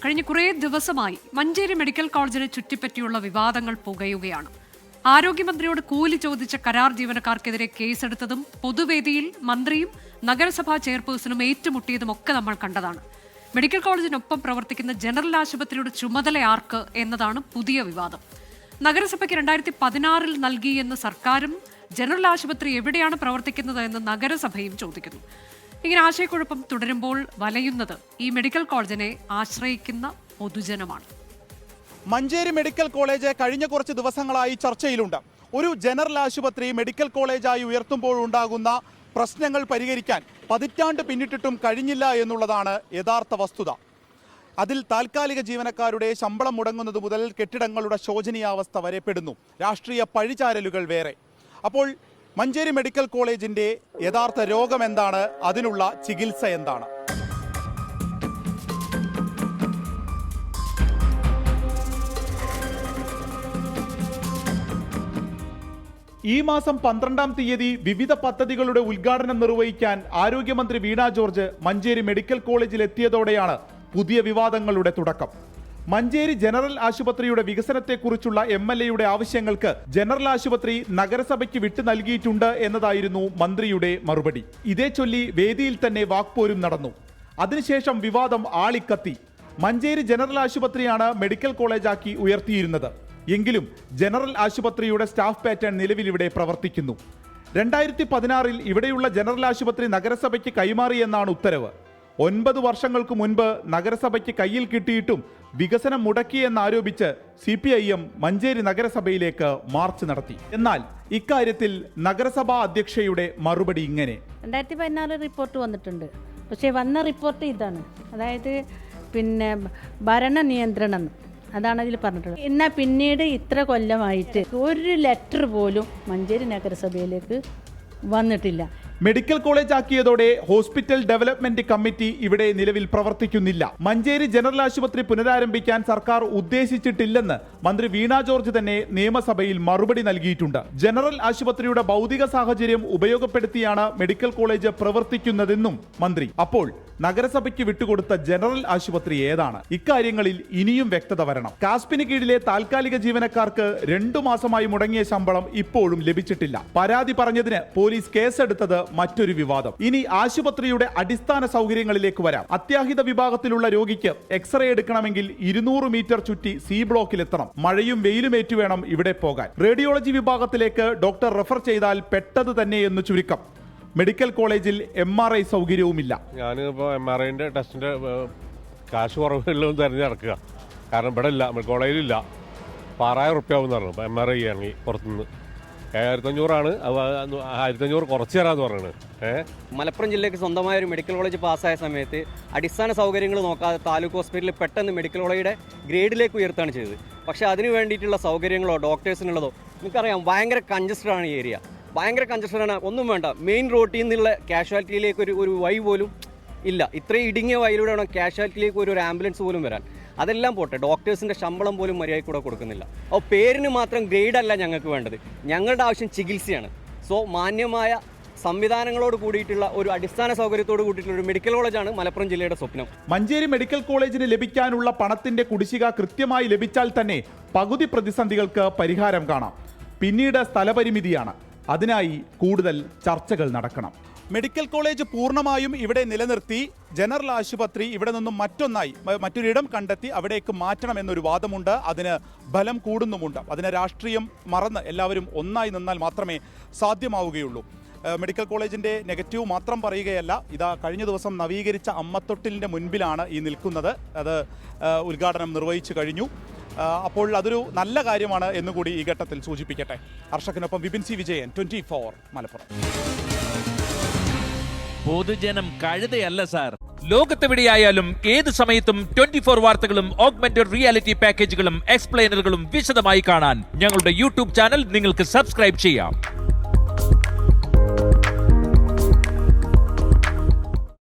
കഴിഞ്ഞ കുറേ ദിവസമായി മഞ്ചേരി മെഡിക്കൽ കോളേജിനെ ചുറ്റിപ്പറ്റിയുള്ള വിവാദങ്ങൾ പുകയുകയാണ്. ആരോഗ്യമന്ത്രിയോട് കൂലി ചോദിച്ച കരാർ ജീവനക്കാർക്കെതിരെ കേസെടുത്തതും പൊതുവേദിയിൽ മന്ത്രിയും നഗരസഭാ ചെയർപേഴ്സണും ഏറ്റുമുട്ടിയതുമൊക്കെ നമ്മൾ കണ്ടതാണ്. മെഡിക്കൽ കോളേജിനൊപ്പം പ്രവർത്തിക്കുന്ന ജനറൽ ആശുപത്രിയുടെ ചുമതല ആർക്ക് എന്നതാണ് പുതിയ വിവാദം. നഗരസഭയ്ക്ക് 2016 നൽകിയെന്ന് സർക്കാരും ജനറൽ ആശുപത്രി എവിടെയാണ് പ്രവർത്തിക്കുന്നത് എന്ന് നഗരസഭയും ചോദിക്കുന്നു. ഇങ്ങനെ ആശയക്കുഴപ്പം തുടരുമ്പോൾ വലയുന്നത് ഈ മെഡിക്കൽ കോളേജിനെ ആശ്രയിക്കുന്ന പൊതുജനമാണ്. മഞ്ചേരി മെഡിക്കൽ കോളേജ് കഴിഞ്ഞ കുറച്ച് ദിവസങ്ങളായി ചർച്ചയിലുണ്ട്. ഒരു ജനറൽ ആശുപത്രി മെഡിക്കൽ കോളേജായി ഉയർത്തുമ്പോഴുണ്ടാകുന്ന പ്രശ്നങ്ങൾ പരിഹരിക്കാൻ പതിറ്റാണ്ട് പിന്നിട്ടിട്ടും കഴിഞ്ഞില്ല എന്നുള്ളതാണ് യഥാർത്ഥ വസ്തുത. അതിൽ താൽക്കാലിക ജീവനക്കാരുടെ ശമ്പളം മുടങ്ങുന്നത് മുതൽ കെട്ടിടങ്ങളുടെ ശോചനീയാവസ്ഥ വരെ പെടുന്നു. രാഷ്ട്രീയ പഴിചാരലുകൾ വേറെ. അപ്പോൾ മഞ്ചേരി മെഡിക്കൽ കോളേജിന്റെ യഥാർത്ഥ രോഗം എന്താണ്? അതിനുള്ള ചികിത്സ എന്താണ്? ഈ മാസം 12-ാം തീയതി വിവിധ പദ്ധതികളുടെ ഉദ്ഘാടനം നിർവഹിക്കാൻ ആരോഗ്യമന്ത്രി വീണ ജോർജ് മഞ്ചേരി മെഡിക്കൽ കോളേജിൽ എത്തിയതോടെയാണ് പുതിയ വിവാദങ്ങളുടെ തുടക്കം. മഞ്ചേരി ജനറൽ ആശുപത്രിയുടെ വികസനത്തെക്കുറിച്ചുള്ള MLAയുടെ ആവശ്യങ്ങൾക്ക് ജനറൽ ആശുപത്രി നഗരസഭയ്ക്ക് വിട്ടു നൽകിയിട്ടുണ്ട് എന്നതായിരുന്നു മന്ത്രിയുടെ മറുപടി. ഇതേ ചൊല്ലി വേദിയിൽ തന്നെ വാക്പോരും നടന്നു. അതിനുശേഷം വിവാദം ആളിക്കത്തി. മഞ്ചേരി ജനറൽ ആശുപത്രിയാണ് മെഡിക്കൽ കോളേജാക്കി ഉയർത്തിയിരുന്നത്. എങ്കിലും ജനറൽ ആശുപത്രിയുടെ സ്റ്റാഫ് പാറ്റേൺ നിലവിൽ ഇവിടെ പ്രവർത്തിക്കുന്നു. 2016 ഇവിടെയുള്ള ജനറൽ ആശുപത്രി നഗരസഭയ്ക്ക് കൈമാറിയെന്നാണ് ഉത്തരവ്. 9 വർഷങ്ങൾക്ക് മുൻപ് നഗരസഭയ്ക്ക് കയ്യിൽ കിട്ടിയിട്ടും വികസനം മുടക്കിയെന്നാരോപിച്ച് CPIM മഞ്ചേരി നഗരസഭയിലേക്ക് മാർച്ച് നടത്തി. എന്നാൽ ഇക്കാര്യത്തിൽ നഗരസഭാ അധ്യക്ഷയുടെ മറുപടി ഇങ്ങനെ: 2014 റിപ്പോർട്ട് വന്നിട്ടുണ്ട്. പക്ഷേ വന്ന റിപ്പോർട്ട് ഇതാണ്, അതായത് ഭരണ നിയന്ത്രണം അതാണ് അതിൽ പറഞ്ഞിട്ടുള്ളത്. എന്നാൽ പിന്നീട് ഇത്ര കൊല്ലമായിട്ട് ഒരു ലെറ്റർ പോലും മഞ്ചേരി നഗരസഭയിലേക്ക് വന്നിട്ടില്ല. മെഡിക്കൽ കോളേജ് ആക്കിയതോടെ ഹോസ്പിറ്റൽ ഡെവലപ്മെന്റ് കമ്മിറ്റി ഇവിടെ നിലവിൽ പ്രവർത്തിക്കുന്നില്ല. മഞ്ചേരി ജനറൽ ആശുപത്രി പുനരാരംഭിക്കാൻ സർക്കാർ ഉദ്ദേശിച്ചിട്ടില്ലെന്ന് മന്ത്രി വീണ ജോർജ് തന്നെ നിയമസഭയിൽ മറുപടി നൽകിയിട്ടുണ്ട്. ജനറൽ ആശുപത്രിയുടെ ഭൗതിക സാഹചര്യം ഉപയോഗപ്പെടുത്തിയാണ് മെഡിക്കൽ കോളേജ് പ്രവർത്തിക്കുന്നതെന്നും മന്ത്രി. അപ്പോൾ നഗരസഭയ്ക്ക് വിട്ടുകൊടുത്ത ജനറൽ ആശുപത്രി ഏതാണ്? ഇക്കാര്യങ്ങളിൽ ഇനിയും വ്യക്തത വരണം. കാസ്പിന് കീഴിലെ താൽക്കാലിക ജീവനക്കാർക്ക് 2 മാസമായി മുടങ്ങിയ ശമ്പളം ഇപ്പോഴും ലഭിച്ചിട്ടില്ല. പരാതി പറഞ്ഞതിന് പോലീസ് കേസെടുത്തത് മറ്റൊരു വിവാദം. ഇനി ആശുപത്രിയുടെ അടിസ്ഥാന സൗകര്യങ്ങളിലേക്ക് വരാം. അത്യാഹിത വിഭാഗത്തിലുള്ള രോഗിക്ക് എക്സ്റേ എടുക്കണമെങ്കിൽ 200 മീറ്റർ ചുറ്റി C ബ്ലോക്കിലെത്തണം. മഴയും വെയിലുമേറ്റു വേണം ഇവിടെ പോകാൻ. റേഡിയോളജി വിഭാഗത്തിലേക്ക് ഡോക്ടർ റെഫർ ചെയ്താൽ പെട്ടത് തന്നെ എന്ന് ചുരുക്കം. മെഡിക്കൽ കോളേജിൽ MRI സൗകര്യവുമില്ല. ഞാനിപ്പോൾ MRIന്റെ ടെസ്റ്റിന്റെ കാശ് കുറവുള്ളതും തിരഞ്ഞെടുക്കുക. കാരണം ഇവിടെ ഇല്ല, കോളേജിലില്ല. 6000 റുപ്യ ആവും പറഞ്ഞു MRI ചെയ്യാണെങ്കിൽ. പുറത്തുനിന്ന് 1500 1500 കുറച്ച് തരാമെന്ന് പറയുന്നത്. മലപ്പുറം ജില്ലയ്ക്ക് സ്വന്തമായ ഒരു മെഡിക്കൽ കോളേജ് പാസ്സായ സമയത്ത് അടിസ്ഥാന സൗകര്യങ്ങൾ നോക്കാതെ താലൂക്ക് ഹോസ്പിറ്റലിൽ പെട്ടെന്ന് മെഡിക്കൽ കോളേജിന്റെ ഗ്രേഡിലേക്ക് ഉയർത്താണ് ചെയ്തത്. പക്ഷേ അതിന് വേണ്ടിയിട്ടുള്ള സൗകര്യങ്ങളോ ഡോക്ടേഴ്സിനുള്ളതോ നമുക്കറിയാം, ഭയങ്കര കൺജസ്റ്റഡ് ആണ് ഈ ഏരിയ. ഭയങ്കര കൺജസ്റ്റഡാണ്. ഒന്നും വേണ്ട, മെയിൻ റോഡിൽ നിന്നുള്ള കാഷ്വാലിറ്റിയിലേക്ക് ഒരു വഴി പോലും ഇല്ല. ഇത്രയും ഇടുങ്ങിയ വഴിയിലൂടെ വേണം കാഷ്വാലിറ്റിയിലേക്ക് ഒരു ആംബുലൻസ് പോലും വരാൻ. അതെല്ലാം പോട്ടെ, ഡോക്ടേഴ്സിൻ്റെ ശമ്പളം പോലും മര്യാദ കൂടെ കൊടുക്കുന്നില്ല. അപ്പോൾ പേരിന് മാത്രം ഗ്രേഡല്ല ഞങ്ങൾക്ക് വേണ്ടത്. ഞങ്ങളുടെ ആവശ്യം ചികിത്സയാണ്. സോ മാന്യമായ സംവിധാനങ്ങളോട് കൂടിയിട്ടുള്ള ഒരു അടിസ്ഥാന സൗകര്യത്തോട് കൂടിയിട്ടുള്ള ഒരു മെഡിക്കൽ കോളേജാണ് മലപ്പുറം ജില്ലയുടെ സ്വപ്നം. മഞ്ചേരി മെഡിക്കൽ കോളേജിന് ലഭിക്കാനുള്ള പണത്തിന്റെ കുടിശ്ശിക കൃത്യമായി ലഭിച്ചാൽ തന്നെ പകുതി പ്രതിസന്ധികൾക്ക് പരിഹാരം കാണാം. പിന്നീട് സ്ഥലപരിമിതിയാണ്. അതിനായി കൂടുതൽ ചർച്ചകൾ നടക്കണം. മെഡിക്കൽ കോളേജ് പൂർണ്ണമായും ഇവിടെ നിലനിർത്തി ജനറൽ ആശുപത്രി ഇവിടെ നിന്നും മറ്റൊരിടം കണ്ടെത്തി അവിടേക്ക് മാറ്റണമെന്നൊരു വാദമുണ്ട്. അതിന് ബലം കൂടുന്നുമുണ്ട്. അതിന് രാഷ്ട്രീയം മറന്ന് എല്ലാവരും ഒന്നായി നിന്നാൽ മാത്രമേ സാധ്യമാവുകയുള്ളൂ. മെഡിക്കൽ കോളേജിൻ്റെ നെഗറ്റീവ് മാത്രം പറയുകയല്ല. ഇതാ കഴിഞ്ഞ ദിവസം നവീകരിച്ച അമ്മത്തൊട്ടിലിൻ്റെ മുൻപിലാണ് ഈ നിൽക്കുന്നത്. അത് ഉദ്ഘാടനം നിർവഹിച്ചു കഴിഞ്ഞു. അപ്പോൾ അതൊരു നല്ല കാര്യമാണ് എന്നുകൂടി ഈ ഘട്ടത്തിൽ സൂചിപ്പിക്കട്ടെ. ഹർഷക്കിനൊപ്പം വിപിൻ C വിജയൻ, 24 മലപ്പുറം. പൊതുജനം കഴുതയല്ല സാർ. ലോകത്തെവിടെയായാലും ഏത് സമയത്തും 24 വാർത്തകളും ഓഗ്മെന്റഡ് റിയാലിറ്റി പാക്കേജുകളും എക്സ്പ്ലെയിനറുകളും വിശദമായി കാണാൻ ഞങ്ങളുടെ YouTube ചാനൽ നിങ്ങൾക്ക് സബ്സ്ക്രൈബ് ചെയ്യാം.